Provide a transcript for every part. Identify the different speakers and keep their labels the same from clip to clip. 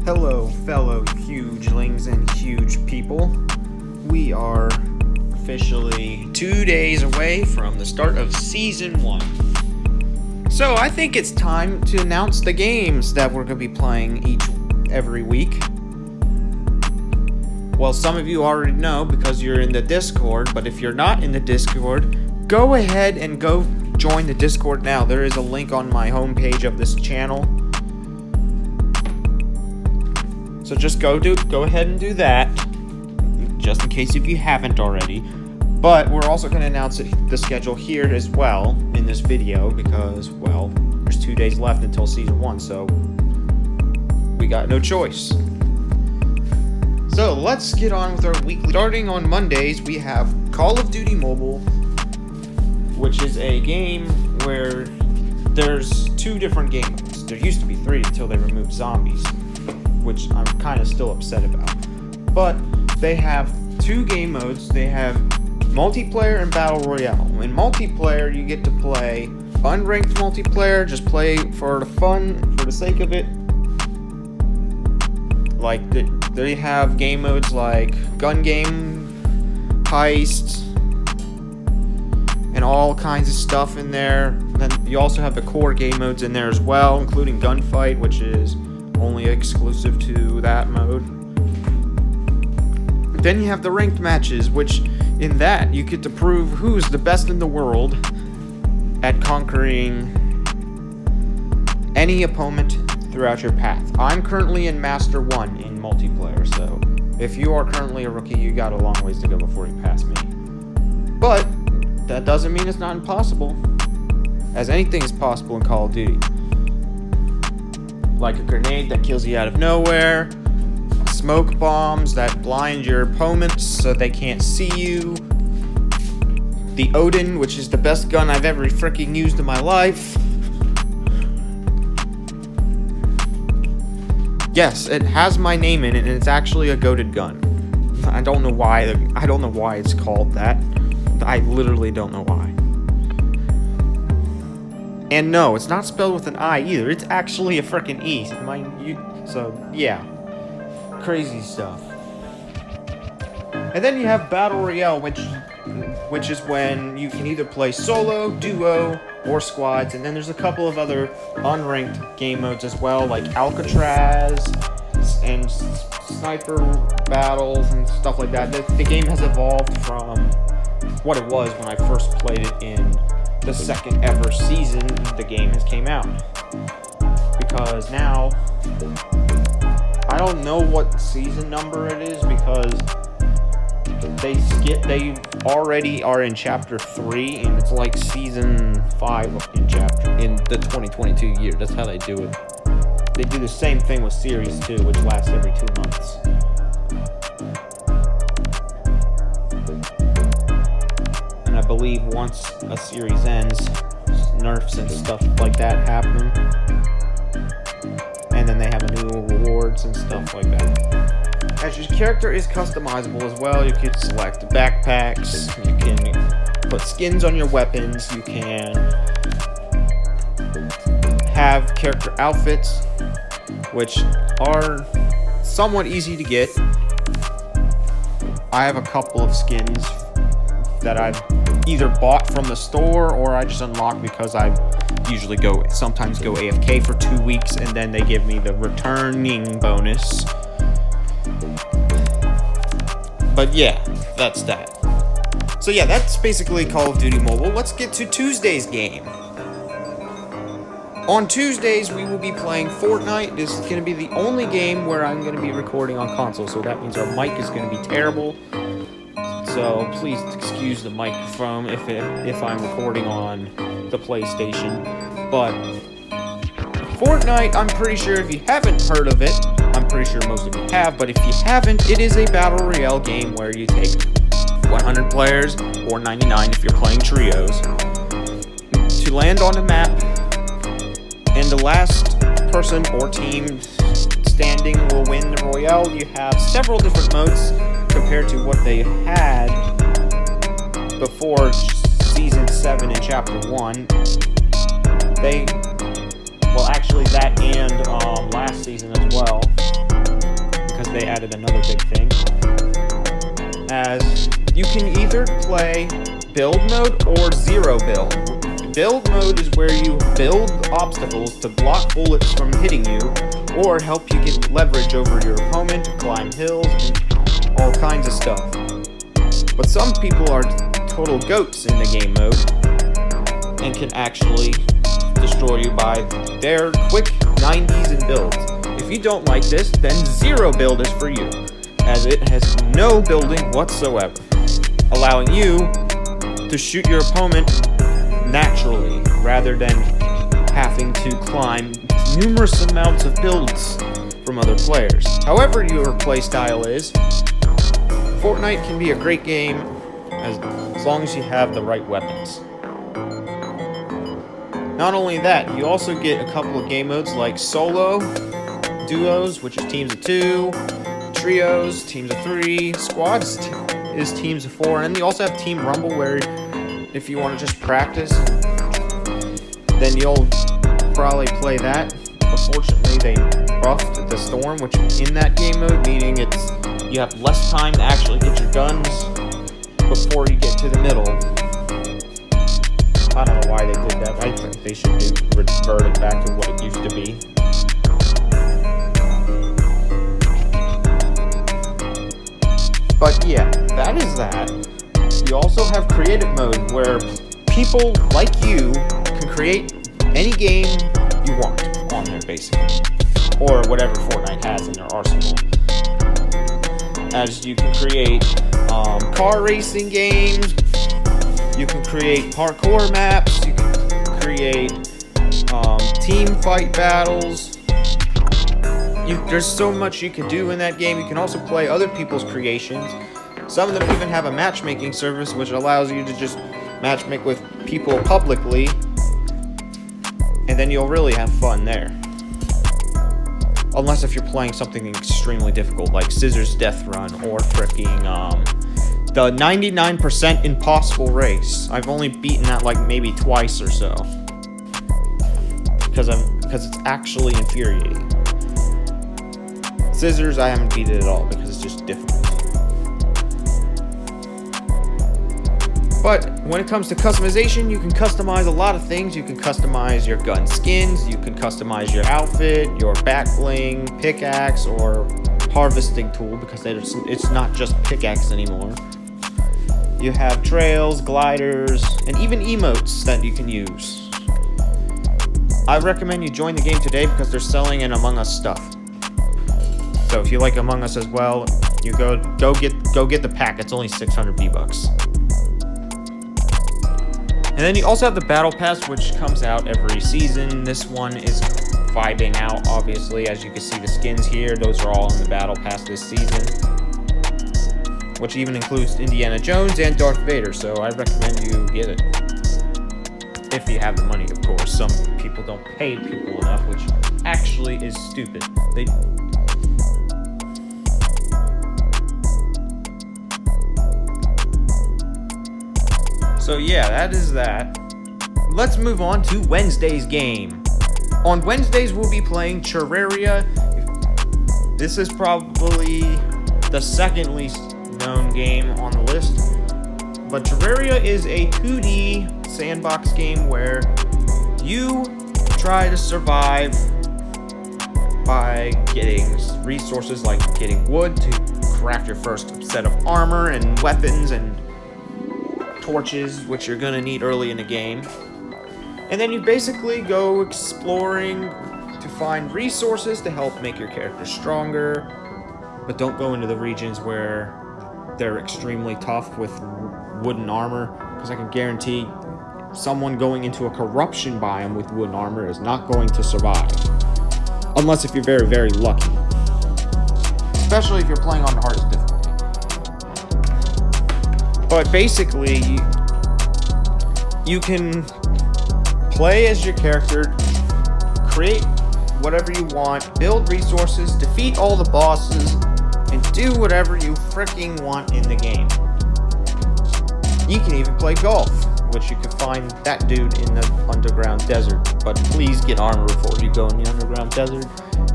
Speaker 1: Hello, fellow hugelings and huge people. We are officially 2 days away from the start of Season 1. So I think it's time to announce the games that we're going to be playing every week. Well, some of you already know because you're in the Discord, but if you're not in the Discord, go ahead and go join the Discord now. There is a link on my homepage of this channel. So just go ahead and do that, just in case if you haven't already. But we're also going to announce the schedule here as well in this video because, well, there's 2 days left until Season 1, so we got no choice. So let's get on with our weekly. Starting on Mondays, we have Call of Duty Mobile, which is a game where there's 2 different game modes. There used to be 3 until they removed zombies, which I'm kind of still upset about. But they have 2 game modes. They have multiplayer and battle royale. In multiplayer, you get to play unranked multiplayer, just play for the fun, for the sake of it. Like, they have game modes like gun game, heist, and all kinds of stuff in there. And then you also have the core game modes in there as well, including gunfight, which is only exclusive to that mode. Then you have the ranked matches, which in that you get to prove who's the best in the world at conquering any opponent throughout your path. I'm currently in Master 1 in multiplayer, so if you are currently a rookie, you got a long ways to go before you pass me. But that doesn't mean it's not impossible, as anything is possible in Call of Duty. Like a grenade that kills you out of nowhere, smoke bombs that blind your opponents so they can't see you, the Odin, which is the best gun I've ever freaking used in my life. Yes, it has my name in it, and it's actually a goated gun. I don't know why it's called that. I literally don't know why. And no, it's not spelled with an I either. It's actually a frickin' E. So, yeah. Crazy stuff. And then you have Battle Royale, which is when you can either play solo, duo, or squads. And then there's a couple of other unranked game modes as well, like Alcatraz and sniper battles and stuff like that. The game has evolved from what it was when I first played it in the second ever season the game has came out, because now I don't know what season number it is, because they already are in chapter 3 and it's like season 5 in the 2022 year. That's how they do it. They do the same thing with series 2, which lasts every 2 months. I believe once a series ends, nerfs and stuff like that happen, and then they have new rewards and stuff like that. As your character is customizable as well, you can select backpacks, you can put skins on your weapons, you can have character outfits, which are somewhat easy to get. I have a couple of skins that I've either bought from the store or I just unlock because I usually sometimes go AFK for 2 weeks, and then they give me the returning bonus. But yeah, that's that. So yeah, that's basically Call of Duty Mobile. Let's get to Tuesday's game. On Tuesdays, we will be playing Fortnite. This is going to be the only game where I'm going to be recording on console, so that means our mic is going to be terrible. So please excuse the microphone if I'm recording on the PlayStation. But Fortnite, I'm pretty sure if you haven't heard of it, I'm pretty sure most of you have, but if you haven't, it is a battle royale game where you take 100 players, or 99 if you're playing trios, to land on a map, and the last person or team standing will win the royale. You have several different modes compared to what they had before Season 7 and Chapter 1. Well, actually that and last season as well. they added another big thing, as you can either play build mode or zero build. Build mode is where you build obstacles to block bullets from hitting you, or help you get leverage over your opponent, climb hills, and all kinds of stuff. But some people are total goats in the game mode, and can actually destroy you by their quick 90s in builds. If you don't like this, then zero build is for you, as it has no building whatsoever, allowing you to shoot your opponent naturally, rather than having to climb numerous amounts of builds from other players. However your playstyle is, Fortnite can be a great game as long as you have the right weapons. Not only that, you also get a couple of game modes like solo, duos, which is teams of 2, trios, teams of 3, squads is teams of 4, and you also have Team Rumble, where if you want to just practice, then you'll probably play that. Unfortunately, they buffed the Storm, which in that game mode, meaning you have less time to actually get your guns before you get to the middle. I don't know why they did that. I think they should revert it back to what it used to be. But yeah, that is that. You also have creative mode, where people like you can create any game you want on there, basically. Or whatever Fortnite has in their arsenal. As you can create car racing games, you can create parkour maps, you can create team fight battles. There's so much you can do in that game. You can also play other people's creations. Some of them even have a matchmaking service, which allows you to just matchmake with people publicly, and then you'll really have fun there. Unless if you're playing something extremely difficult, like Scissors Death Run, or fricking the 99% Impossible Race. I've only beaten that like maybe twice or so, because it's actually infuriating. Scissors, I haven't beat it at all because it's just difficult. But when it comes to customization, you can customize a lot of things. You can customize your gun skins, you can customize your outfit, your back bling, pickaxe, or harvesting tool, because it's not just pickaxe anymore. You have trails, gliders, and even emotes that you can use. I recommend you join the game today because they're selling an Among Us stuff. So if you like Among Us as well, you go get the pack. It's only 600 V-Bucks. And then you also have the Battle Pass, which comes out every season. This one is vibing out, obviously. As you can see, the skins here, those are all in the Battle Pass this season, which even includes Indiana Jones and Darth Vader, so I recommend you get it. If you have the money, of course. Some people don't pay people enough, which actually is stupid. So yeah, that is that. Let's move on to Wednesday's game. On Wednesdays, we'll be playing Terraria. This is probably the second least known game on the list. But Terraria is a 2D sandbox game where you try to survive by getting resources like getting wood to craft your first set of armor and weapons and torches, which you're gonna need early in the game. And then you basically go exploring to find resources to help make your character stronger, but don't go into the regions where they're extremely tough with wooden armor, because I can guarantee someone going into a corruption biome with wooden armor is not going to survive. Unless if you're very, very lucky. Especially if you're playing on the hardest difficulty. But basically, you can play as your character, create whatever you want, build resources, defeat all the bosses, and do whatever you freaking want in the game. You can even play golf, which you can find that dude in the underground desert. But please get armor before you go in the underground desert,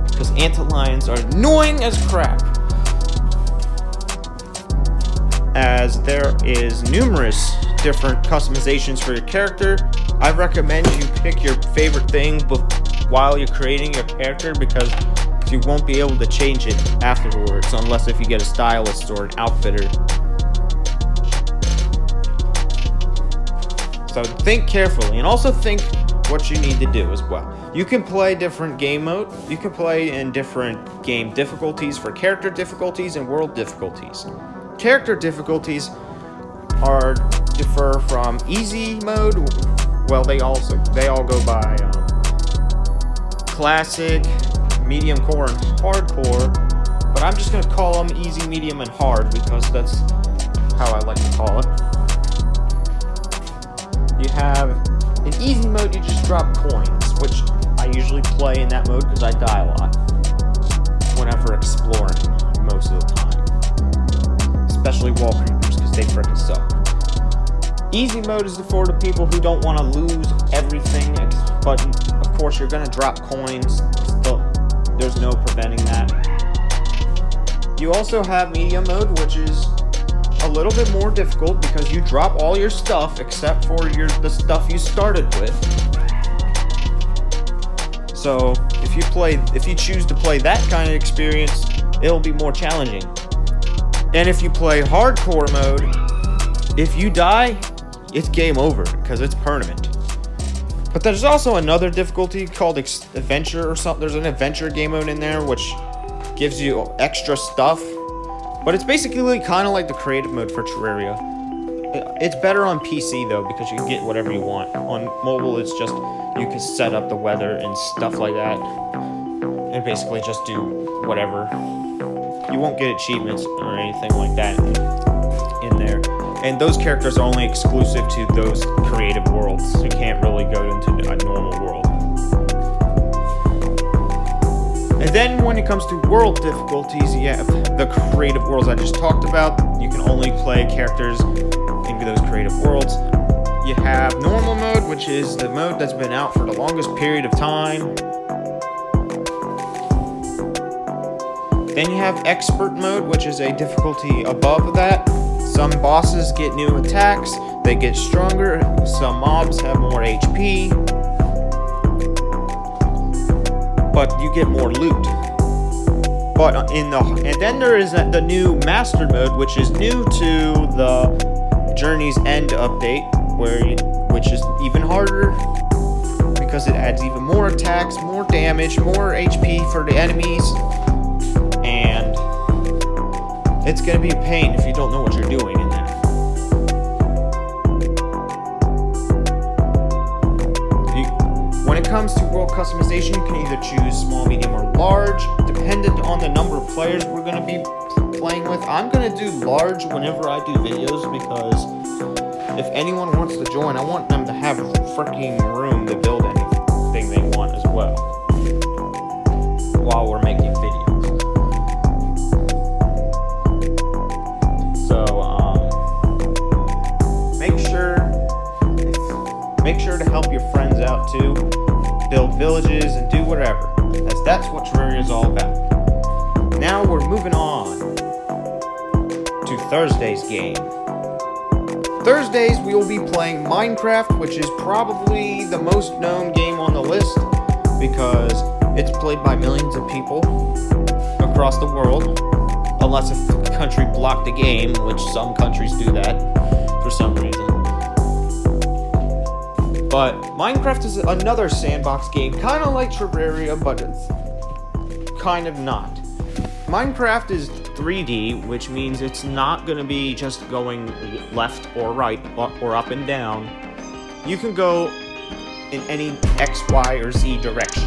Speaker 1: because antlions are annoying as crap. as there is numerous different customizations for your character. I recommend you pick your favorite thing while you're creating your character, because you won't be able to change it afterwards unless if you get a stylist or an outfitter. So think carefully, and also think what you need to do as well. You can play different game mode. You can play in different game difficulties for character difficulties and world difficulties. Character difficulties differ from easy mode. Well, they all go by classic, medium core, and hardcore. But I'm just gonna call them easy, medium, and hard because that's how I like to call it. You have in easy mode, you just drop coins, which I usually play in that mode because I die a lot whenever exploring most of the time. Especially wall creepers, because they frickin' suck. Easy mode is for the people who don't want to lose everything, but of course you're going to drop coins, so there's no preventing that. You also have medium mode, which is a little bit more difficult because you drop all your stuff except for the stuff you started with. So if you choose to play that kind of experience, it'll be more challenging. And if you play hardcore mode, if you die, it's game over because it's permanent. But there's also another difficulty called adventure or something. There's an adventure game mode in there which gives you extra stuff. But it's basically kind of like the creative mode for Terraria. It's better on PC though because you can get whatever you want. On mobile, it's just you can set up the weather and stuff like that, and basically just do whatever. You won't get achievements or anything like that in there. And those characters are only exclusive to those creative worlds. You can't really go into a normal world. And then when it comes to world difficulties, you have the creative worlds I just talked about. You can only play characters in those creative worlds. You have normal mode, which is the mode that's been out for the longest period of time. Then you have expert mode, which is a difficulty above that. Some bosses get new attacks, they get stronger, some mobs have more HP, but you get more loot. And then there is the new master mode, which is new to the Journey's End update, which is even harder because it adds even more attacks, more damage, more HP for the enemies, and it's gonna be a pain if you don't know what you're doing in that. When it comes to world customization, you can either choose small, medium, or large, dependent on the number of players we're going to be playing with. I'm going to do large whenever I do videos because if anyone wants to join, I want them to have freaking room to build anything they want as well while we're making videos. So, make sure to help your friends out too. Build villages and do whatever, as that's what Terraria is all about. Now we're moving on to Thursday's game. Thursdays we will be playing Minecraft, which is probably the most known game on the list because it's played by millions of people across the world, unless a country blocked the game, which some countries do that for some reason. But Minecraft is another sandbox game, kind of like Terraria, but it's kind of not. Minecraft is 3D, which means it's not going to be just going left or right or up and down. You can go in any X, Y, or Z direction.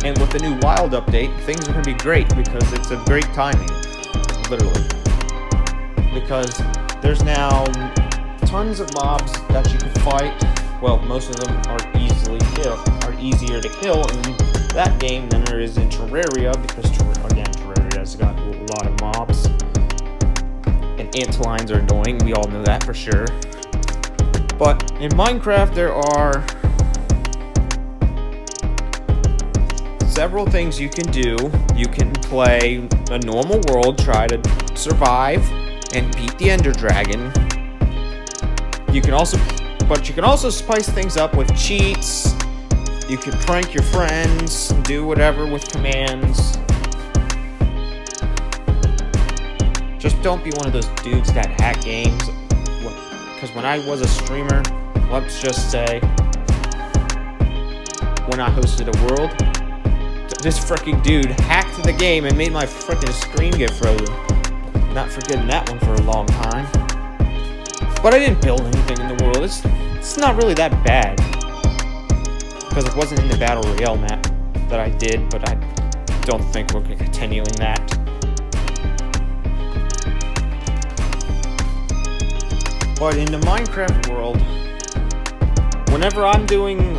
Speaker 1: And with the new Wild update, things are going to be great because it's a great timing, literally. Because there's now tons of mobs that you can fight. Well, most of them are easier to kill in that game than there is in Terraria, because Terraria's got a lot of mobs. And antlines are annoying, we all know that for sure. But in Minecraft there are several things you can do. You can play a normal world, try to survive, and beat the Ender Dragon. You can also spice things up with cheats. You can prank your friends, do whatever with commands. Just don't be one of those dudes that hack games. Because when I was a streamer, let's just say, when I hosted a world, this freaking dude hacked the game and made my freaking screen get frozen. Not forgetting that one for a long time. But I didn't build anything in the world. It's not really that bad. Because it wasn't in the Battle Royale map that I did, but I don't think we're continuing that. But in the Minecraft world, whenever I'm doing,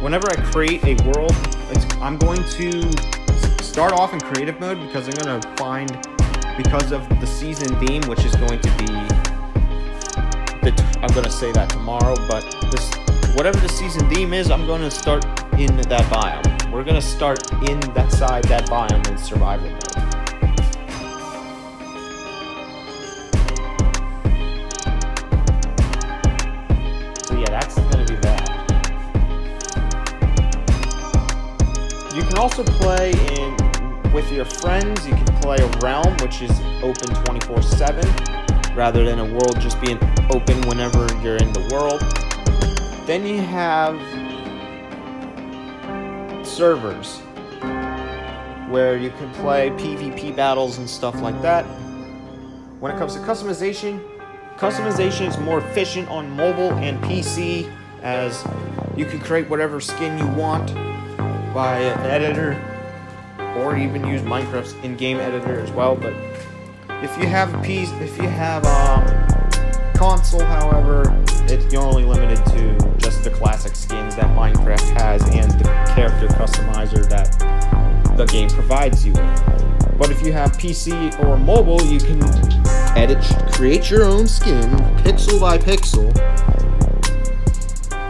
Speaker 1: whenever I create a world, I'm going to start off in creative mode because I'm going to find, because of the season theme, which is going to be, I'm going to say that tomorrow, but whatever the season theme is, I'm going to start in that biome. We're going to start in that biome in survival mode. You can also play with your friends. You can play a realm, which is open 24/7, rather than a world just being open whenever you're in the world. Then you have servers, where you can play PvP battles and stuff like that. When it comes to customization is more efficient on mobile and PC, as you can create whatever skin you want by an editor, or even use Minecraft's in-game editor as well. But if you have console, however, you're only limited to just the classic skins that Minecraft has and the character customizer that the game provides you with. But if you have PC or mobile, you can create your own skin, pixel by pixel,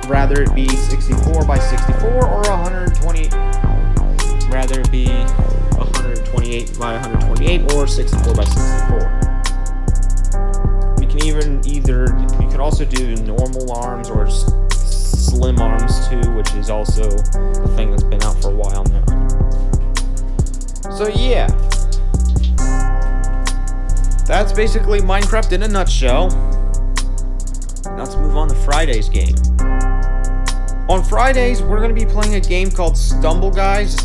Speaker 1: rather it be 64 by 64 or 128, rather it be 128 by 128 or 64 by 64. You can also do normal arms or slim arms too, which is also a thing that's been out for a while now. So yeah, that's basically Minecraft in a nutshell. Now let's move on to Friday's game. On Fridays, we're going to be playing a game called Stumble Guys,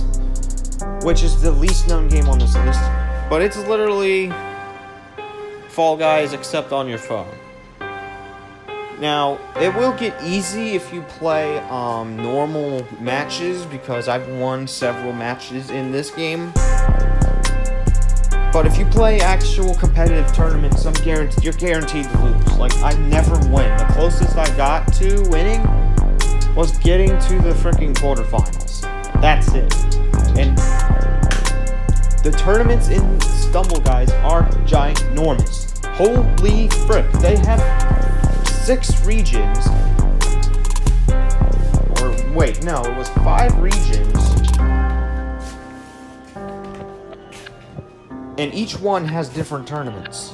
Speaker 1: which is the least known game on this list, but it's literally Fall Guys except on your phone. Now, it will get easy if you play normal matches, because I've won several matches in this game. But if you play actual competitive tournaments, you're guaranteed to lose. Like, I never win. The closest I got to winning was getting to the freaking quarterfinals. That's it. And the tournaments in Stumble Guys are ginormous. Holy frick. They have 6 regions. Or wait, no, it was 5 regions. And each one has different tournaments.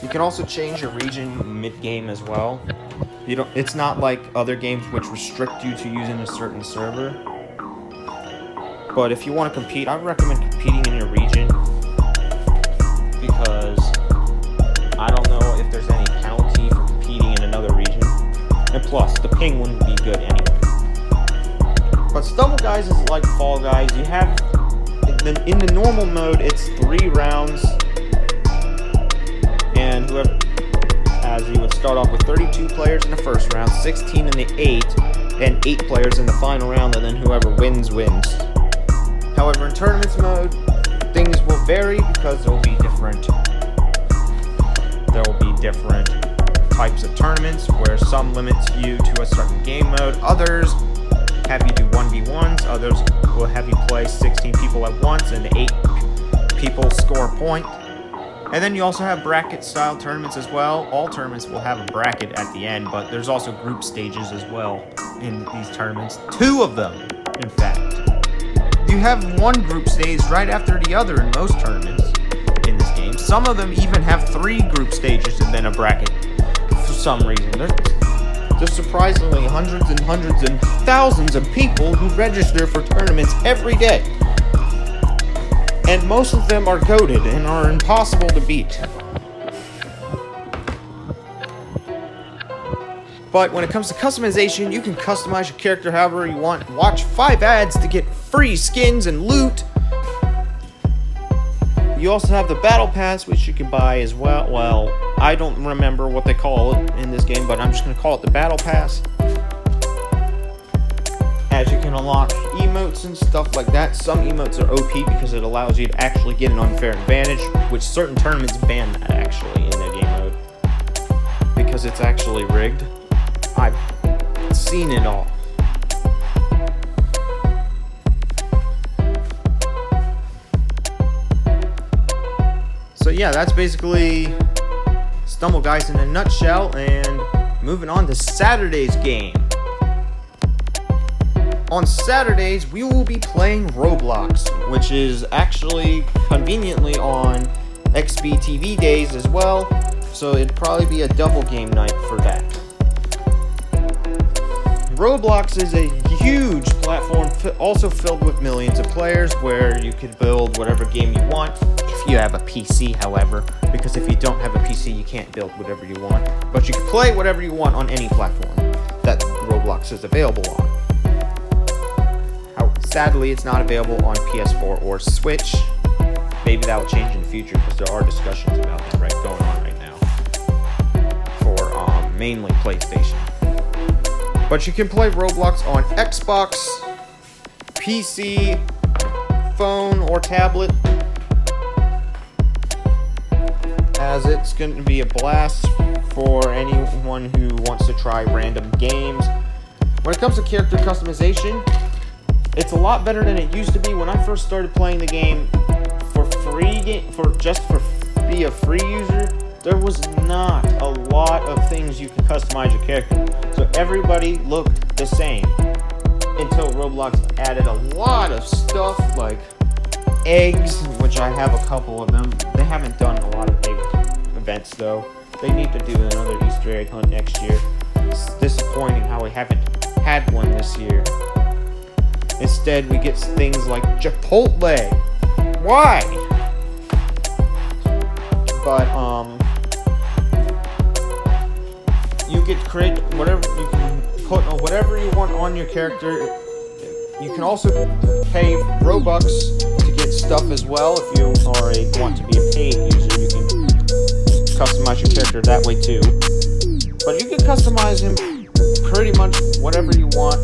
Speaker 1: You can also change your region mid-game as well. It's not like other games which restrict you to using a certain server. But if you want to compete, I recommend competing in your region, because I don't know if there's any penalty for competing in another region. And plus, the ping wouldn't be good anyway. But Stumble Guys is like Fall Guys. You have, in the normal mode, it's 3 rounds. And you would start off with 32 players in the first round, 16 in the 8, and 8 players in the final round, and then whoever wins, wins. However, in tournaments mode, things will vary because there will be different types of tournaments, where some limit you to a certain game mode, others have you do 1v1s, others will have you play 16 people at once and 8 people score a point. And then you also have bracket-style tournaments as well. All tournaments will have a bracket at the end, but there's also group stages as well. in these tournaments. 2 of them, in fact. You have one group stage right after the other in most tournaments in this game. Some of them even have 3 group stages and then a bracket for some reason. There's surprisingly hundreds and hundreds and thousands of people who register for tournaments every day. And most of them are goated and are impossible to beat. But when it comes to customization, you can customize your character however you want. Watch 5 ads to get free skins and loot. You also have the Battle Pass, which you can buy as well. Well, I don't remember what they call it in this game, but I'm just going to call it the Battle Pass. As you can unlock emotes and stuff like that. Some emotes are OP because it allows you to actually get an unfair advantage, which certain tournaments ban that actually in the game mode. Because it's actually rigged. I've seen it all. So yeah, that's basically Stumble Guys in a nutshell, and moving on to Saturday's game. On Saturdays, we will be playing Roblox, which is actually conveniently on XBTV days as well, so it'd probably be a double game night for that. Roblox is a huge platform also filled with millions of players where you could build whatever game you want, if you have a PC, however, because if you don't have a PC, you can't build whatever you want. But you can play whatever you want on any platform that Roblox is available on. Sadly, it's not available on PS4 or Switch. Maybe that will change in the future because there are discussions about that going on right now for mainly PlayStation. But you can play Roblox on Xbox, PC, phone, or tablet, as it's going to be a blast for anyone who wants to try random games. When it comes to character customization, it's a lot better than it used to be. When I first started playing the game for free, be a free user, there was not a lot of things you could customize your character. So everybody looked the same until Roblox added a lot of stuff like eggs, which I have a couple of them. They haven't done a lot of egg events though. They need to do another Easter egg hunt next year. It's disappointing how we haven't had one this year. Instead, we get things like Chipotle. Why? But you can create whatever, you can put whatever you want on your character. You can also pay Robux to get stuff as well. If you want to be a paid user, you can customize your character that way too. But you can customize him pretty much whatever you want.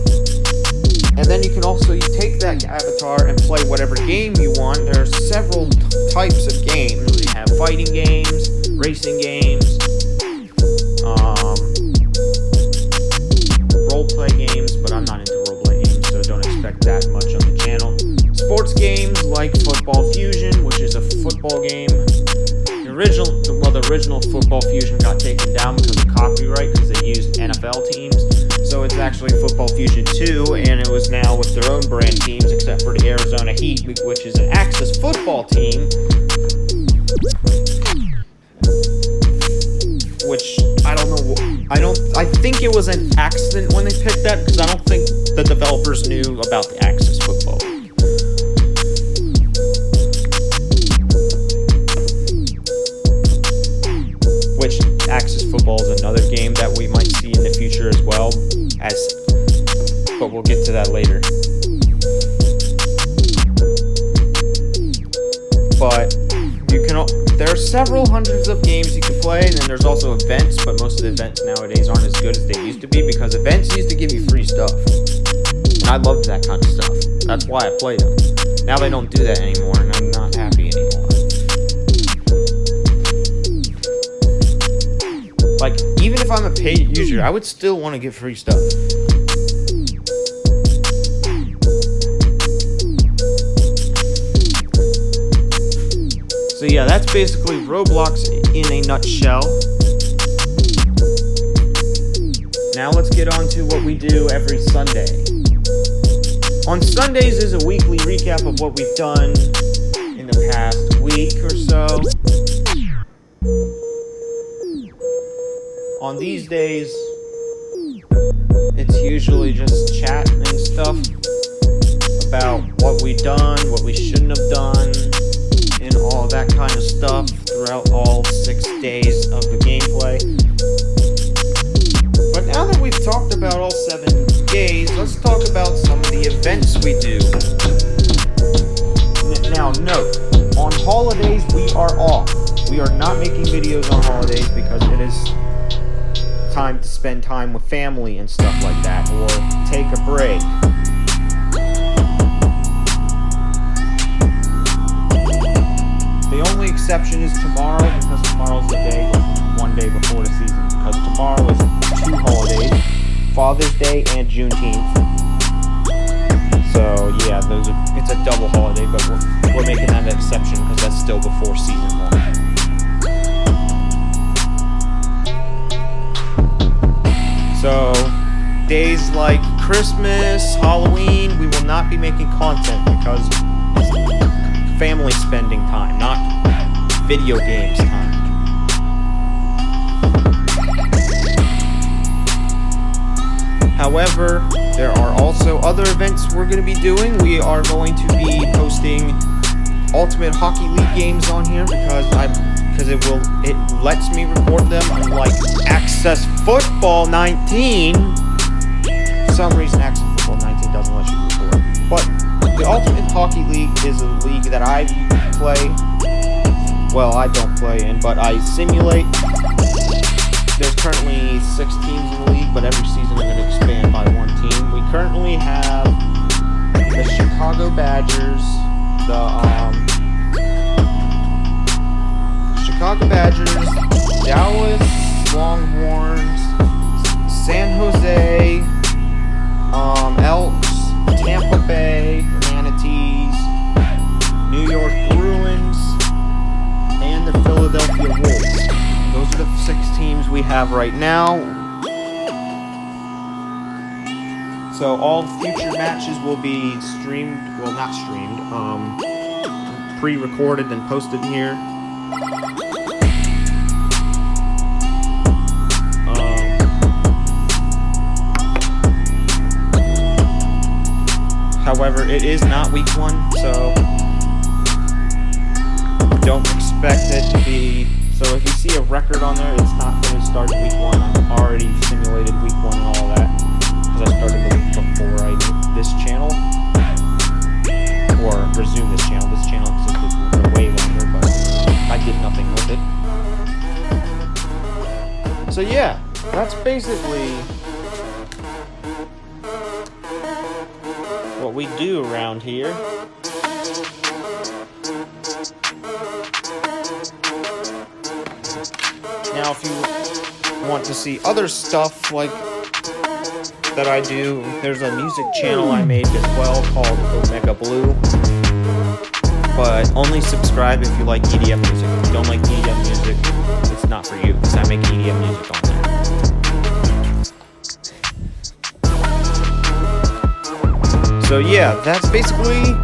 Speaker 1: And then you can also take that avatar and play whatever game you want. There are several types of games. You have fighting games, racing games, roleplay games, but I'm not into roleplay games, so don't expect that much on the channel. Sports games like Football Fusion, which is a football game. The original Football Fusion got taken down because of copyright, because they used NFL teams. So it's actually Football Fusion 2, and it was now with their own brand teams, except for the Arizona Heat, which is an Axis football team. Which, I don't know, I think it was an accident when they picked that, because I don't think the developers knew about the Axis football. Which, Axis football is another game that we might see in the future as well, but we'll get to that later. But there are several hundreds of games you can play, and then there's also events, but most of the events nowadays aren't as good as they used to be, because events used to give you free stuff. And I loved that kind of stuff. That's why I played them. Now they don't do that anymore, and I'm not happy anymore. Like, even if I'm a paid user, I would still want to get free stuff. So yeah, that's basically Roblox in a nutshell. Now let's get on to what we do every Sunday. On Sundays is a weekly recap of what we've done in the past week or so. On these days, it's usually just chat and stuff about what we've done, what we shouldn't have done, and all that kind of stuff throughout all 6 days of the gameplay. But now that we've talked about all 7 days, let's talk about some of the events we do. Now note, on holidays we are off. We are not making videos on holidays because it is time to spend time with family and stuff like that, or take a break. The only exception is tomorrow, because tomorrow's the day, one day before the season, because tomorrow is 2 holidays, Father's Day and Juneteenth. So yeah, it's a double holiday, but we're making that an exception because that's still before season 1. So, days like Christmas, Halloween, we will not be making content because it's family spending time, not video games time. However, there are also other events we're going to be doing. We are going to be posting Ultimate Hockey League games on here because it lets me record them, unlike Access Football 19. For some reason, Access Football 19 doesn't let you record. But the Ultimate Hockey League is a league that I play. Well, I don't play in, but I simulate. There's currently 6 teams in the league, but every season I'm going to expand by 1 team. We currently have the Chicago Badgers, Dallas Longhorns, San Jose Elks, Tampa Bay Manatees, New York Bruins, and the Philadelphia Wolves. Those are the 6 teams we have right now. So all future matches will be streamed, well, not streamed, pre-recorded and posted here. However, it is not week 1, so don't expect it to be. So if you see a record on there, it's not going to start week 1. I've already simulated week 1 and all that because I started the week before I did this channel, or resumed this channel. This channel existed for way longer, but I did nothing with it. So yeah, that's basically what we do around here. Now, if you want to see other stuff like that I do, there's a music channel I made as well called Omega Blue. But only subscribe if you like EDM music. If you don't like EDM music, it's not for you, because I make EDM music on there. So yeah, that's basically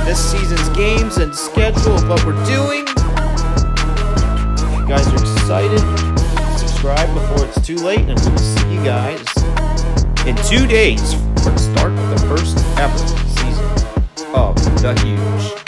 Speaker 1: this season's games and schedule of what we're doing. If you guys are excited, subscribe before it's too late, and we'll see you guys in 2 days for the start of the first ever season of The Huge.